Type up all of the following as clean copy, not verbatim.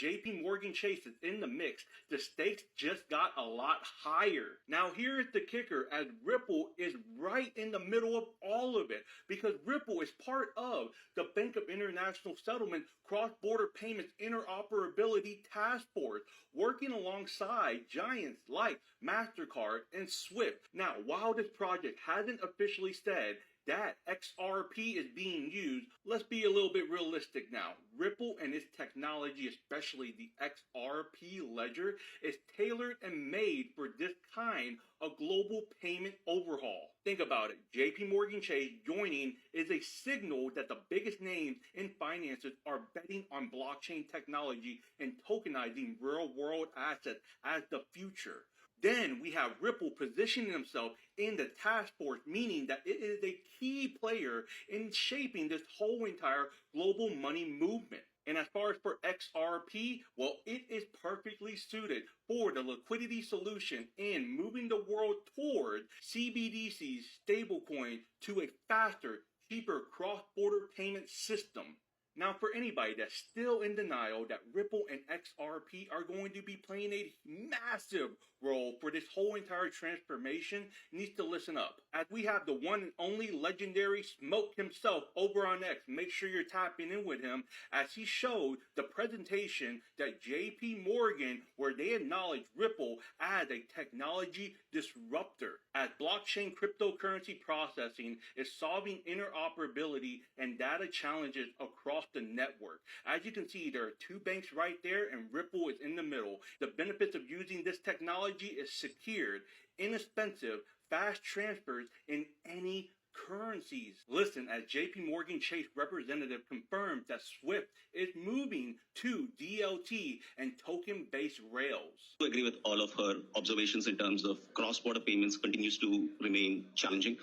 JP Morgan Chase is in the mix, the stakes just got a lot higher. Now here is the kicker, as Ripple is right in the middle of all of it, because Ripple is part of the Bank of International Settlement Cross-Border Payments Interoperability Task Force, working alongside giants like MasterCard and SWIFT. Now, while this project hasn't officially said that XRP is being used, let's be a little bit realistic now. Ripple and its technology, especially the XRP ledger, is tailored and made for this kind of global payment overhaul. Think about it. JP Morgan Chase joining is a signal that the biggest names in finances are betting on blockchain technology and tokenizing real-world assets as the future. Then we have Ripple positioning themselves in the task force, meaning that it is a key player in shaping this whole entire global money movement. And as far as for XRP, well, it is perfectly suited for the liquidity solution in moving the world toward CBDC's stablecoin to a faster, cheaper cross-border payment system. Now, for anybody that's still in denial that Ripple and XRP are going to be playing a massive role for this whole entire transformation, needs to listen up. As we have the one and only legendary Smoke himself over on X, make sure you're tapping in with him as he showed the presentation that JP Morgan, where they acknowledge Ripple as a technology disruptor, as blockchain cryptocurrency processing is solving interoperability and data challenges across the network. As you can see, there are two banks right there and Ripple is in the middle. The benefits of using this technology is secured, inexpensive, fast transfers in any currencies. Listen, as JP Morgan Chase representative confirmed that SWIFT is moving to DLT and token-based rails. I agree with all of her observations in terms of cross-border payments continues to remain challenging.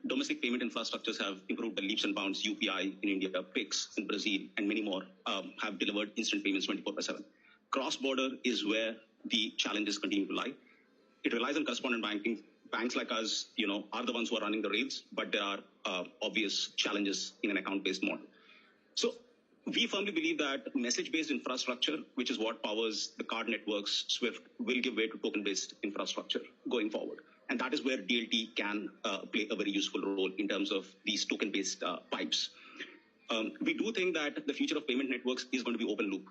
Domestic payment infrastructures have improved by leaps and bounds. UPI in India, PIX in Brazil, and many more have delivered instant payments 24/7. Cross-border is where the challenges continue to lie. It relies on correspondent banking. Banks like us, are the ones who are running the rails, but there are obvious challenges in an account-based model. So we firmly believe that message-based infrastructure, which is what powers the card networks, SWIFT, will give way to token-based infrastructure going forward. And that is where DLT can play a very useful role in terms of these token-based pipes. We do think that the future of payment networks is going to be open loop.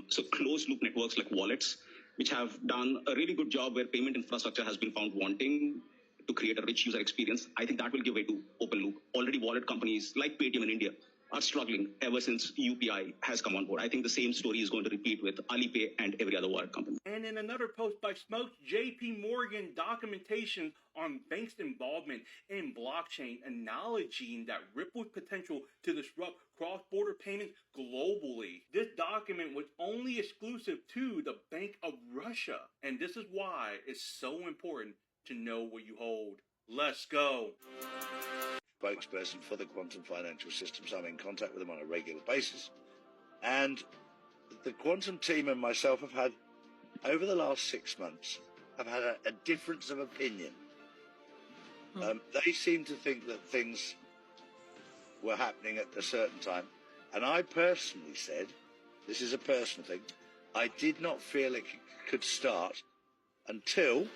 So closed loop networks like wallets, which have done a really good job where payment infrastructure has been found wanting to create a rich user experience. I think that will give way to open loop. Already wallet companies like Paytm in India are struggling ever since UPI has come on board. I think the same story is going to repeat with Alipay and every other wallet company. And in another post by Smoke, JP Morgan documentation on banks' involvement in blockchain, acknowledging that Ripple's potential to disrupt cross-border payments globally. This document was only exclusive to the Bank of Russia. And this is why it's so important to know what you hold. Let's go. Spokesperson for the quantum financial systems. I'm in contact with them on a regular basis. And the quantum team and myself have had, over the last 6 months, have had a difference of opinion. They seem to think that things were happening at a certain time. And I personally said, this is a personal thing, I did not feel it could start until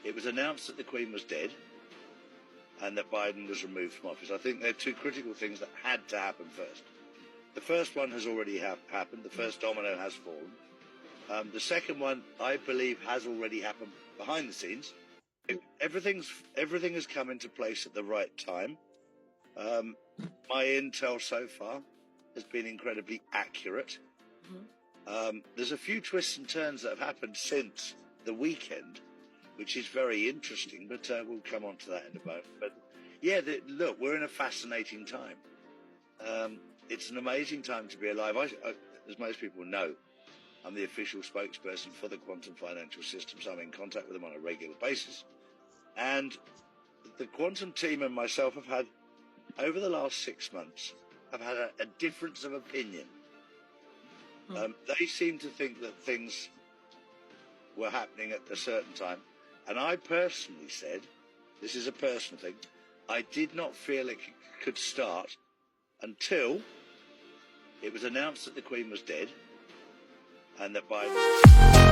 it was announced that the Queen was dead and that Biden was removed from office. I think there are two critical things that had to happen first. The first one has already happened. The first domino has fallen. The second one, I believe, has already happened behind the scenes. Everything has come into place at the right time. My intel so far has been incredibly accurate. There's a few twists and turns that have happened since the weekend, which is very interesting, but we'll come on to that in a moment. But yeah, look, we're in a fascinating time. It's an amazing time to be alive. As most people know, I'm the official spokesperson for the quantum financial systems. I'm in contact with them on a regular basis. And the quantum team and myself have had, over the last 6 months, have had a difference of opinion. They seem to think that things were happening at a certain time. And I personally said, this is a personal thing, I did not feel it could start until it was announced that the Queen was dead and that Biden